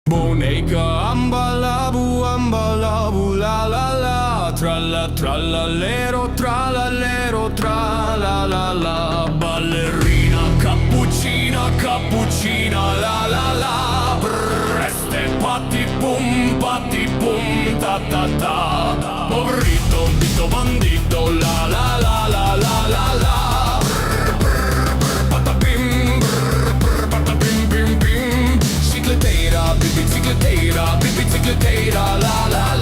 Boneca ambalabu la la la, trallallero tra la la. Ballerina cappuccina la la la. Preste patti bum ta ta ta. Poverito dito bandito la la la la la la la. Patapim patapim bim bim. Bicicleteira, bicicleteira la la